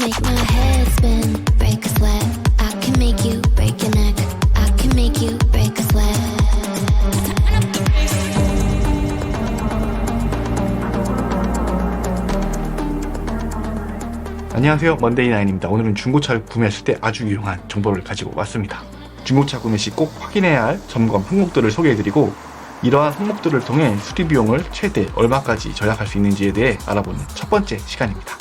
make my head spin, break a sweat. I can make you break your neck. I can make you break a sweat. 안녕하세요, 먼데이나인입니다. 오늘은 중고차를 구매했을 때 아주 유용한 정보를 가지고 왔습니다. 중고차 구매 시 꼭 확인해야 할 점검 항목들을 소개해드리고, 이러한 항목들을 통해 수리 비용을 최대 얼마까지 절약할 수 있는지에 대해 알아보는 첫 번째 시간입니다.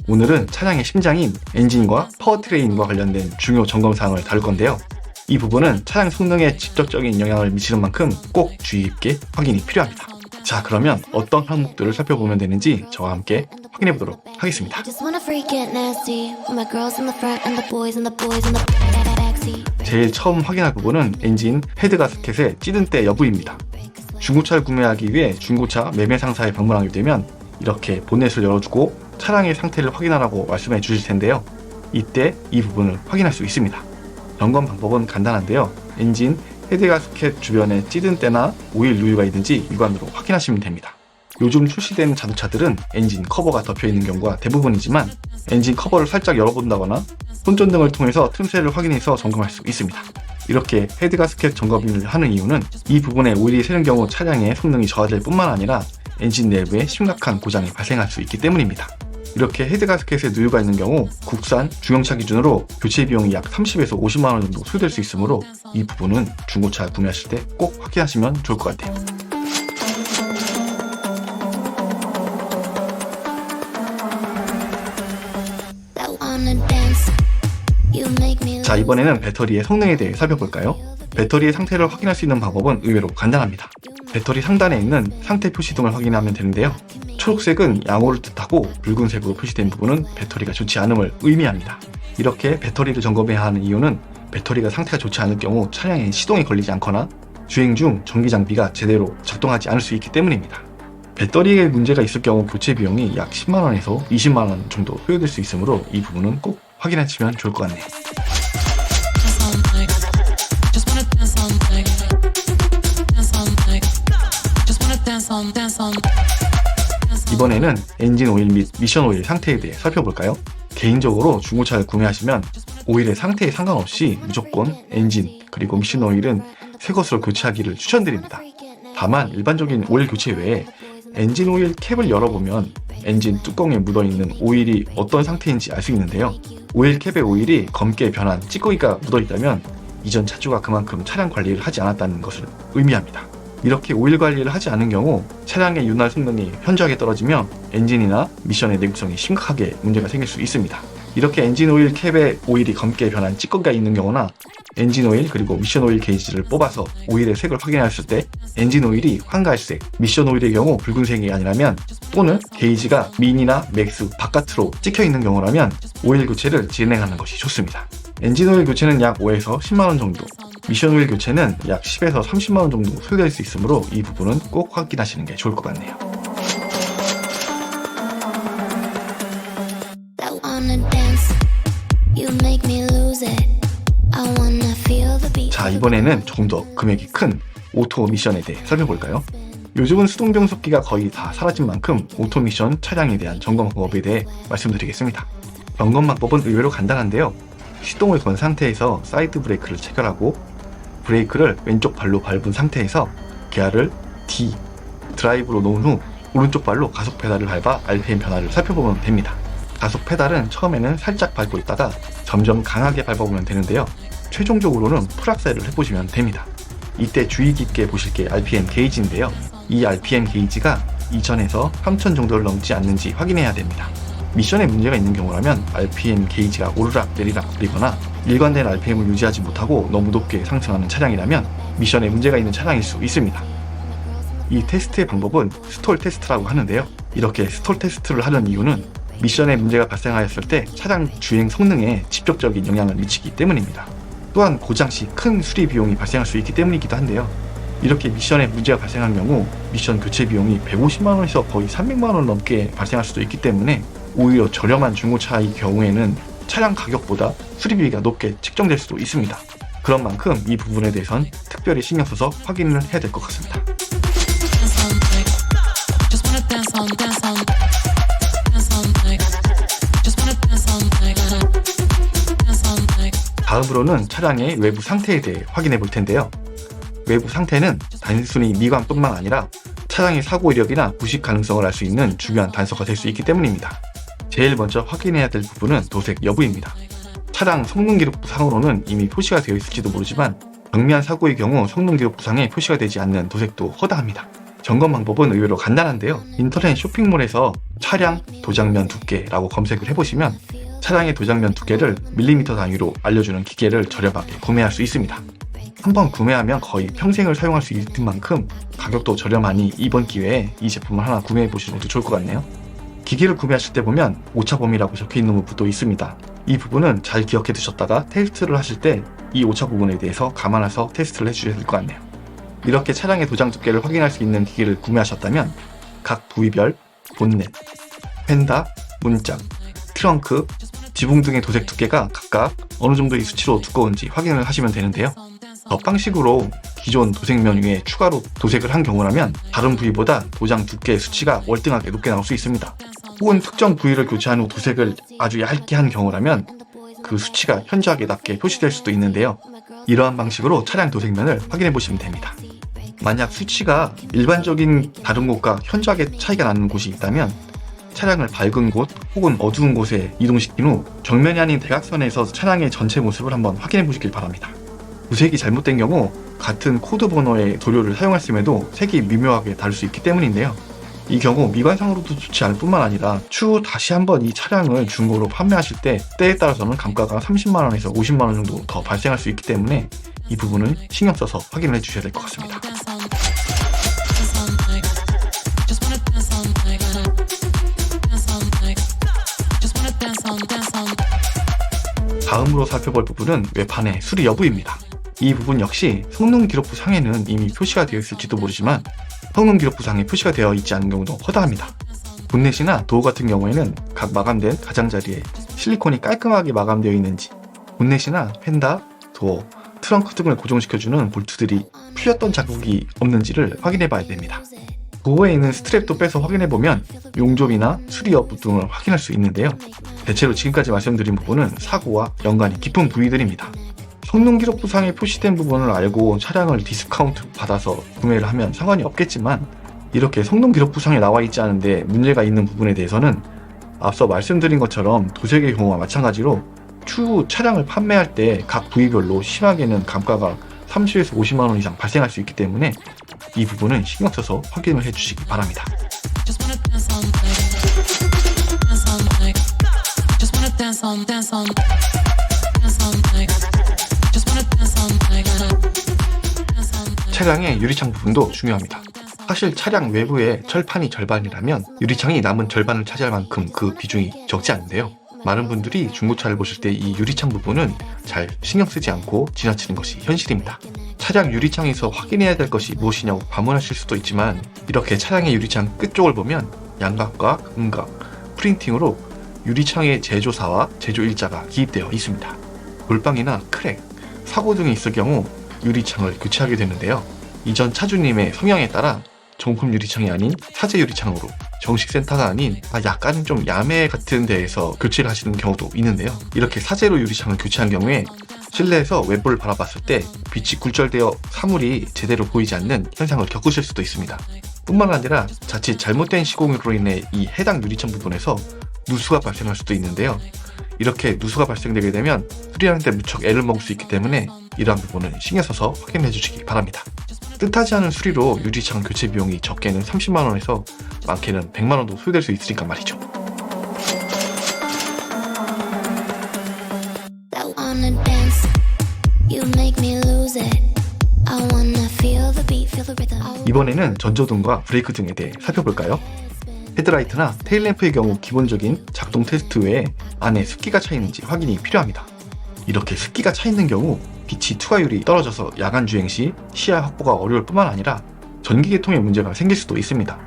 오늘은 차량의 심장인 엔진과 파워트레인과 관련된 중요 점검 사항을 다룰 건데요. 이 부분은 차량 성능에 직접적인 영향을 미치는 만큼 꼭 주의 깊게 확인이 필요합니다. 자, 그러면 어떤 항목들을 살펴보면 되는지 저와 함께 확인해 보도록 하겠습니다. I just wanna freak it nasty. With my girls in the front and the boys in the backseat. 제일 처음 확인할 부분은 엔진 헤드 가스켓의 찌든 때 여부입니다. 중고차를 구매하기 위해 중고차 매매 상사에 방문하게 되면 이렇게 본넷을 열어주고 차량의 상태를 확인하라고 말씀해 주실 텐데요. 이때 이 부분을 확인할 수 있습니다. 점검 방법은 간단한데요. 엔진 헤드 가스켓 주변에 찌든 때나 오일 누유가 있는지 육안으로 확인하시면 됩니다. 요즘 출시되는 자동차들은 엔진 커버가 덮여 있는 경우가 대부분이지만 엔진 커버를 살짝 열어본다거나 손전등을 통해서 틈새를 확인해서 점검할 수 있습니다. 이렇게 헤드 가스켓 점검을 하는 이유는 이 부분에 오일이 새는 경우 차량의 성능이 저하될 뿐만 아니라 엔진 내부에 심각한 고장이 발생할 수 있기 때문입니다. 이렇게 헤드 가스켓에 누유가 있는 경우 국산 중형차 기준으로 교체 비용이 약 30에서 50만원 정도 소요될 수 있으므로 이 부분은 중고차 구매하실 때 꼭 확인하시면 좋을 것 같아요. 자, 이번에는 배터리의 성능에 대해 살펴볼까요? 배터리의 상태를 확인할 수 있는 방법은 의외로 간단합니다. 배터리 상단에 있는 상태 표시등을 확인하면 되는데요. 초록색은 양호를 뜻하고 붉은색으로 표시된 부분은 배터리가 좋지 않음을 의미합니다. 이렇게 배터리를 점검해야 하는 이유는 배터리가 상태가 좋지 않을 경우 차량에 시동이 걸리지 않거나 주행 중 전기 장비가 제대로 작동하지 않을 수 있기 때문입니다. 배터리에 문제가 있을 경우 교체 비용이 약 10만원에서 20만원 정도 소요될 수 있으므로 이 부분은 꼭 확인하시면 좋을 것 같네요. 이번에는 엔진 오일 및 미션 오일 상태에 대해 살펴볼까요? 개인적으로 중고차를 구매하시면 오일의 상태에 상관없이 무조건 엔진 그리고 미션 오일은 새 것으로 교체하기를 추천드립니다. 다만 일반적인 오일 교체 외에 엔진 오일 캡을 열어보면 엔진 뚜껑에 묻어있는 오일이 어떤 상태인지 알 수 있는데요. 오일 캡의 오일이 검게 변한 찌꺼기가 묻어있다면 이전 차주가 그만큼 차량 관리를 하지 않았다는 것을 의미합니다. 이렇게 오일 관리를 하지 않은 경우 차량의 윤활 성능이 현저하게 떨어지며 엔진이나 미션의 내구성이 심각하게 문제가 생길 수 있습니다. 이렇게 엔진 오일 캡에 오일이 검게 변한 찌꺼기가 있는 경우나 엔진 오일 그리고 미션 오일 게이지를 뽑아서 오일의 색을 확인했을 때 엔진 오일이 황갈색, 미션 오일의 경우 붉은색이 아니라면 또는 게이지가 민이나 맥스 바깥으로 찍혀 있는 경우라면 오일 교체를 진행하는 것이 좋습니다. 엔진 오일 교체는 약 5에서 10만원 정도, 미션 오일 교체는 약 10에서 30만원 정도 소요될 수 있으므로 이 부분은 꼭 확인하시는 게 좋을 것 같네요. 자, 이번에는 조금 더 금액이 큰 오토 미션에 대해 살펴볼까요? 요즘은 수동 변속기가 거의 다 사라진 만큼 오토 미션 차량에 대한 점검 방법에 대해 말씀드리겠습니다. 점검 방법은 의외로 간단한데요. 시동을 건 상태에서 사이드 브레이크를 체결하고 브레이크를 왼쪽 발로 밟은 상태에서 기아를 D, 드라이브로 놓은 후 오른쪽 발로 가속 페달을 밟아 RPM 변화를 살펴보면 됩니다. 가속 페달은 처음에는 살짝 밟고 있다가 점점 강하게 밟아보면 되는데요. 최종적으로는 풀악셀을 해보시면 됩니다. 이때 주의 깊게 보실 게 RPM 게이지인데요. 이 RPM 게이지가 2000에서 3000 정도를 넘지 않는지 확인해야 됩니다. 미션에 문제가 있는 경우라면 RPM 게이지가 오르락 내리락 거리거나 일관된 RPM을 유지하지 못하고 너무 높게 상승하는 차량이라면 미션에 문제가 있는 차량일 수 있습니다. 이 테스트의 방법은 스톨 테스트라고 하는데요. 이렇게 스톨 테스트를 하는 이유는 미션에 문제가 발생하였을 때 차량 주행 성능에 직접적인 영향을 미치기 때문입니다. 또한 고장 시 큰 수리 비용이 발생할 수 있기 때문이기도 한데요. 이렇게 미션에 문제가 발생한 경우 미션 교체 비용이 150만원에서 거의 300만원 넘게 발생할 수도 있기 때문에 오히려 저렴한 중고차의 경우에는 차량 가격보다 수리비가 높게 책정될 수도 있습니다. 그런 만큼 이 부분에 대해선 특별히 신경 써서 확인을 해야 될 것 같습니다. 다음으로는 차량의 외부 상태에 대해 확인해 볼 텐데요. 외부 상태는 단순히 미관뿐만 아니라 차량의 사고 이력이나 부식 가능성을 알 수 있는 중요한 단서가 될 수 있기 때문입니다. 제일 먼저 확인해야 될 부분은 도색 여부입니다. 차량 성능기록부 상으로는 이미 표시가 되어 있을지도 모르지만 경미한 사고의 경우 성능기록부상에 표시가 되지 않는 도색도 허다합니다. 점검 방법은 의외로 간단한데요. 인터넷 쇼핑몰에서 차량 도장면 두께라고 검색을 해보시면 차량의 도장면 두께를 밀리미터 단위로 알려주는 기계를 저렴하게 구매할 수 있습니다. 한번 구매하면 거의 평생을 사용할 수 있을 만큼 가격도 저렴하니 이번 기회에 이 제품을 하나 구매해 보시는 것도 좋을 것 같네요. 기기를 구매하실 때 보면 오차범위라고 적혀있는 부분도 있습니다. 이 부분은 잘 기억해 두셨다가 테스트를 하실 때 이 오차 부분에 대해서 감안해서 테스트를 해주셔야 될 것 같네요. 이렇게 차량의 도장 두께를 확인할 수 있는 기기를 구매하셨다면 각 부위별 본넷, 펜다, 문짝, 트렁크, 지붕 등의 도색 두께가 각각 어느 정도의 수치로 두꺼운지 확인을 하시면 되는데요. 덧방식으로 기존 도색면 위에 추가로 도색을 한 경우라면 다른 부위보다 도장 두께의 수치가 월등하게 높게 나올 수 있습니다. 혹은 특정 부위를 교체한 후 도색을 아주 얇게 한 경우라면 그 수치가 현저하게 낮게 표시될 수도 있는데요. 이러한 방식으로 차량 도색면을 확인해 보시면 됩니다. 만약 수치가 일반적인 다른 곳과 현저하게 차이가 나는 곳이 있다면 차량을 밝은 곳 혹은 어두운 곳에 이동시킨 후 정면이 아닌 대각선에서 차량의 전체 모습을 한번 확인해 보시길 바랍니다. 도색이 잘못된 경우 같은 코드 번호의 도료를 사용했음에도 색이 미묘하게 다를 수 있기 때문인데요. 이 경우 미관상으로도 좋지 않을 뿐만 아니라 추후 다시 한번 이 차량을 중고로 판매하실 때 때에 따라서는 감가가 30만원에서 50만원 정도 더 발생할 수 있기 때문에 이 부분은 신경 써서 확인을 해주셔야 될 것 같습니다. 다음으로 살펴볼 부분은 외판의 수리 여부입니다. 이 부분 역시 성능기록부 상에는 이미 표시가 되어 있을지도 모르지만 성능기록부 상에 표시가 되어 있지 않은 경우도 허다합니다. 본넷이나 도어 같은 경우에는 각 마감된 가장자리에 실리콘이 깔끔하게 마감되어 있는지, 본넷이나 펜다, 도어, 트렁크 등을 고정시켜주는 볼트들이 풀렸던 자국이 없는지를 확인해 봐야 됩니다. 도어에 있는 스트랩도 빼서 확인해보면 용접이나 수리 여부 등을 확인할 수 있는데요. 대체로 지금까지 말씀드린 부분은 사고와 연관이 깊은 부위들입니다. 성능기록부상에 표시된 부분을 알고 차량을 디스카운트 받아서 구매를 하면 상관이 없겠지만 이렇게 성능기록부상에 나와 있지 않은데 문제가 있는 부분에 대해서는 앞서 말씀드린 것처럼 도색의 경우와 마찬가지로 추후 차량을 판매할 때 각 부위별로 심하게는 감가가 30에서 50만원 이상 발생할 수 있기 때문에 이 부분은 신경 써서 확인을 해주시기 바랍니다. 차량의 유리창 부분도 중요합니다. 사실 차량 외부에 철판이 절반이라면 유리창이 남은 절반을 차지할 만큼 그 비중이 적지 않은데요. 많은 분들이 중고차를 보실 때 이 유리창 부분은 잘 신경 쓰지 않고 지나치는 것이 현실입니다. 차량 유리창에서 확인해야 될 것이 무엇이냐고 반문하실 수도 있지만 이렇게 차량의 유리창 끝쪽을 보면 양각과 음각, 프린팅으로 유리창의 제조사와 제조 일자가 기입되어 있습니다. 골방이나 크랙, 사고 등이 있을 경우 유리창을 교체하게 되는데요. 이전 차주님의 성향에 따라 정품 유리창이 아닌 사제 유리창으로 정식 센터가 아닌 약간 좀 야매 같은 데에서 교체를 하시는 경우도 있는데요. 이렇게 사제로 유리창을 교체한 경우에 실내에서 외부를 바라봤을 때 빛이 굴절되어 사물이 제대로 보이지 않는 현상을 겪으실 수도 있습니다. 뿐만 아니라 자칫 잘못된 시공으로 인해 이 해당 유리창 부분에서 누수가 발생할 수도 있는데요. 이렇게 누수가 발생되게 되면 수리하는 데 무척 애를 먹을 수 있기 때문에 이러한 부분은 신경 써서 확인해 주시기 바랍니다. 뜻하지 않은 수리로 유리창 교체 비용이 적게는 30만원에서 많게는 100만원도 소요될 수 있으니까 말이죠. 이번에는 전조등과 브레이크 등에 대해 살펴볼까요? 헤드라이트나 테일램프의 경우 기본적인 작동 테스트 외에 안에 습기가 차 있는지 확인이 필요합니다. 이렇게 습기가 차 있는 경우 빛이 투과율이 떨어져서 야간 주행 시 시야 확보가 어려울 뿐만 아니라 전기계통에 문제가 생길 수도 있습니다.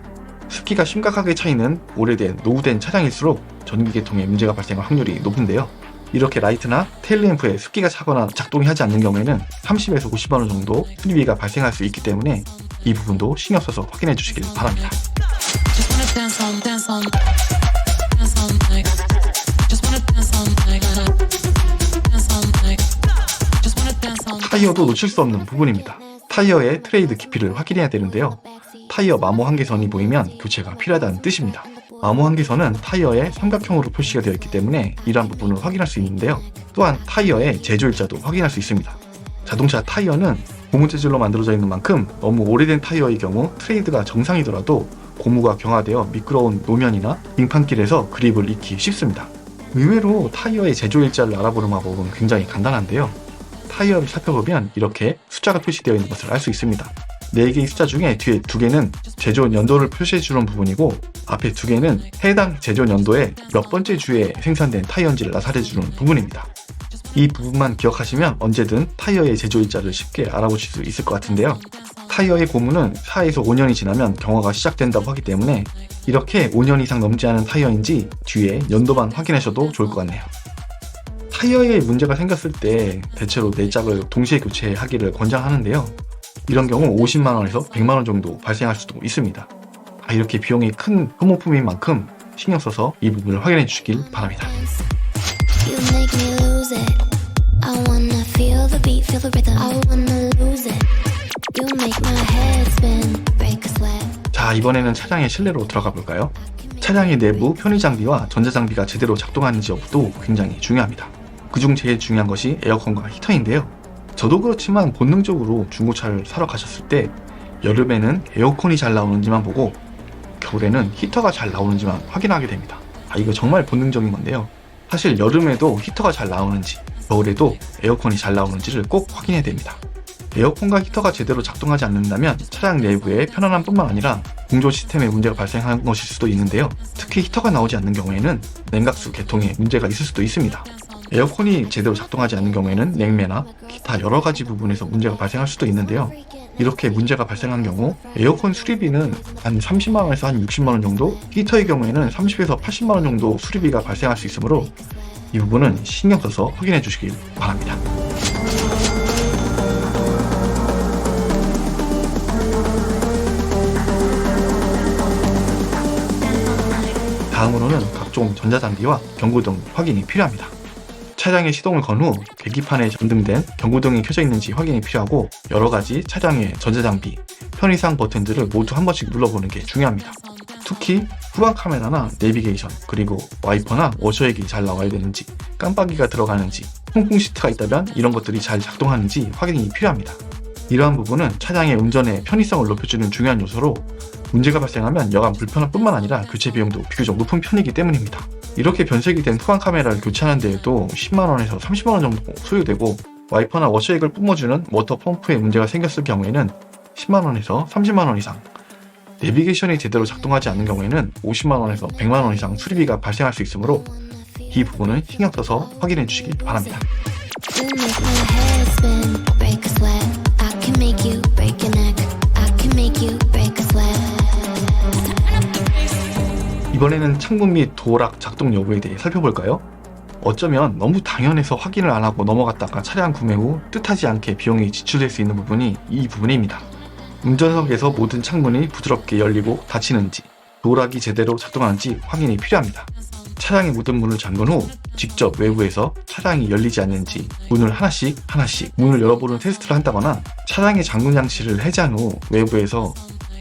습기가 심각하게 차 있는 오래된 노후된 차량일수록 전기계통에 문제가 발생할 확률이 높은데요. 이렇게 라이트나 테일램프에 습기가 차거나 작동이 하지 않는 경우에는 30에서 50만원 정도 수리비가 발생할 수 있기 때문에 이 부분도 신경 써서 확인해 주시길 바랍니다. 타이어도 놓칠 수 없는 부분입니다. 타이어의 트레이드 깊이를 확인해야 되는데요. 타이어 마모 한계선이 보이면 교체가 필요하다는 뜻입니다. 마모 한계선은 타이어에 삼각형으로 표시가 되어 있기 때문에 이러한 부분을 확인할 수 있는데요. 또한 타이어의 제조일자도 확인할 수 있습니다. 자동차 타이어는 고무 재질로 만들어져 있는 만큼 너무 오래된 타이어의 경우 트레이드가 정상이더라도 고무가 경화되어 미끄러운 노면이나 빙판길에서 그립을 잃기 쉽습니다. 의외로 타이어의 제조일자를 알아보는 방법은 굉장히 간단한데요. 타이어를 살펴보면 이렇게 숫자가 표시되어 있는 것을 알 수 있습니다. 4개의 숫자 중에 뒤에 2개는 제조 연도를 표시해주는 부분이고 앞에 2개는 해당 제조 연도에 몇 번째 주에 생산된 타이어인지를 나타내주는 부분입니다. 이 부분만 기억하시면 언제든 타이어의 제조일자를 쉽게 알아보실 수 있을 것 같은데요. 타이어의 고무는 4에서 5년이 지나면 경화가 시작된다고 하기 때문에 이렇게 5년 이상 넘지 않은 타이어인지 뒤에 연도만 확인하셔도 좋을 것 같네요. 타이어에 문제가 생겼을 때 대체로 4짝을 동시에 교체하기를 권장하는데요. 이런 경우 50만원에서 100만원 정도 발생할 수도 있습니다. 이렇게 비용이 큰 소모품인 만큼 신경 써서 이 부분을 확인해 주시길 바랍니다. You make me lose it. I wanna feel the beat, feel the rhythm. I wanna lose it. You make my head spin, break a sweat. 자, 이번에는 차량의 실내로 들어가 볼까요? 차량의 내부 편의장비와 전자장비가 제대로 작동하는지 여부도 굉장히 중요합니다. 그중 제일 중요한 것이 에어컨과 히터인데요. 저도 그렇지만 본능적으로 중고차를 사러 가셨을 때 여름에는 에어컨이 잘 나오는지만 보고 겨울에는 히터가 잘 나오는지만 확인하게 됩니다. 이거 정말 본능적인 건데요. 사실 여름에도 히터가 잘 나오는지 겨울에도 에어컨이 잘 나오는지를 꼭 확인해야 됩니다. 에어컨과 히터가 제대로 작동하지 않는다면 차량 내부의 편안함뿐만 아니라 공조 시스템에 문제가 발생한 것일 수도 있는데요. 특히 히터가 나오지 않는 경우에는 냉각수 개통에 문제가 있을 수도 있습니다. 에어컨이 제대로 작동하지 않는 경우에는 냉매나 기타 여러 가지 부분에서 문제가 발생할 수도 있는데요. 이렇게 문제가 발생한 경우 에어컨 수리비는 한 30만원에서 한 60만원 정도, 히터의 경우에는 30에서 80만원 정도 수리비가 발생할 수 있으므로 이 부분은 신경 써서 확인해 주시길 바랍니다. 다음으로는 각종 전자장비와 경고등 확인이 필요합니다. 차량의 시동을 건 후 계기판에 전등된 경고등이 켜져 있는지 확인이 필요하고 여러가지 차량의 전자장비, 편의상 버튼들을 모두 한 번씩 눌러보는 게 중요합니다. 특히 후방 카메라나 내비게이션, 그리고 와이퍼나 워셔액이 잘 나와야 되는지, 깜빡이가 들어가는지, 통풍 시트가 있다면 이런 것들이 잘 작동하는지 확인이 필요합니다. 이러한 부분은 차량의 운전의 편의성을 높여주는 중요한 요소로 문제가 발생하면 여간 불편함 뿐만 아니라 교체 비용도 비교적 높은 편이기 때문입니다. 이렇게 변색이 된 후방 카메라를 교체하는 데에도 10만원에서 30만원 정도 소요되고 와이퍼나 워셔액을 뿜어주는 워터 펌프에 문제가 생겼을 경우에는 10만원에서 30만원 이상, 내비게이션이 제대로 작동하지 않는 경우에는 50만원에서 100만원 이상 수리비가 발생할 수 있으므로 이 부분은 신경 써서 확인해 주시기 바랍니다. You make my head spin, break a sweat. I can make you break your neck. I can make you break a sweat. 이번에는 창문 및 도어락 작동 여부에 대해 살펴볼까요? 어쩌면 너무 당연해서 확인을 안 하고 넘어갔다가 차량 구매 후 뜻하지 않게 비용이 지출될 수 있는 부분이 이 부분입니다. 운전석에서 모든 창문이 부드럽게 열리고 닫히는지, 도어락이 제대로 작동하는지 확인이 필요합니다. 차량의 모든 문을 잠근 후 직접 외부에서 차량이 열리지 않는지 문을 하나씩 문을 열어보는 테스트를 한다거나 차량의 잠금 장치를 해제한 후 외부에서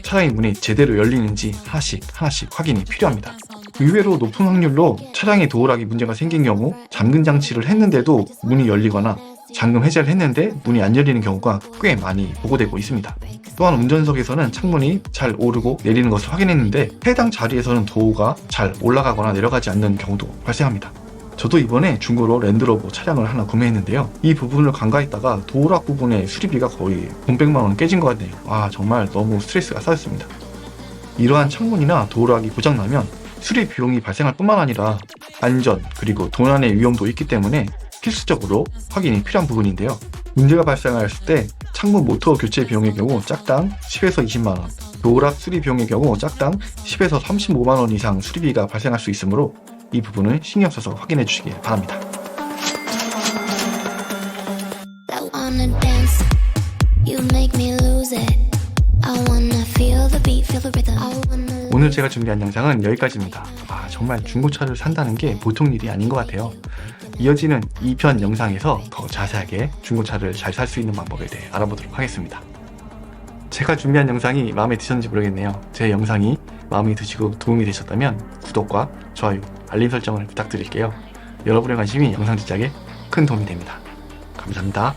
차량의 문이 제대로 열리는지 하나씩 확인이 필요합니다. 의외로 높은 확률로 차량의 도어락이 문제가 생긴 경우 잠금 장치를 했는데도 문이 열리거나 잠금 해제를 했는데 문이 안 열리는 경우가 꽤 많이 보고되고 있습니다. 또한 운전석에서는 창문이 잘 오르고 내리는 것을 확인했는데 해당 자리에서는 도어가 잘 올라가거나 내려가지 않는 경우도 발생합니다. 저도 이번에 중고로 랜드로버 차량을 하나 구매했는데요. 이 부분을 간과했다가 도어락 부분의 수리비가 거의 돈 100만원 깨진 것 같네요. 정말 너무 스트레스가 쌓였습니다. 이러한 창문이나 도어락이 고장나면 수리 비용이 발생할 뿐만 아니라 안전 그리고 도난의 위험도 있기 때문에 필수적으로 확인이 필요한 부분인데요. 문제가 발생하였을 때 창문 모터 교체 비용의 경우 짝당 10에서 20만원, 도어락 수리 비용의 경우 짝당 10에서 35만원 이상 수리비가 발생할 수 있으므로 이 부분을 신경 써서 확인해 주시기 바랍니다. I wanna dance. You make me lose it. I wanna feel the beat, feel the rhythm. I wanna 오늘 제가 준비한 영상은 여기까지입니다. 정말 중고차를 산다는 게 보통 일이 아닌 것 같아요. 이어지는 2편 영상에서 더 자세하게 중고차를 잘 살 수 있는 방법에 대해 알아보도록 하겠습니다. 제가 준비한 영상이 마음에 드셨는지 모르겠네요. 제 영상이 마음에 드시고 도움이 되셨다면 구독과 좋아요, 알림 설정을 부탁드릴게요. 여러분의 관심이 영상 제작에 큰 도움이 됩니다. 감사합니다.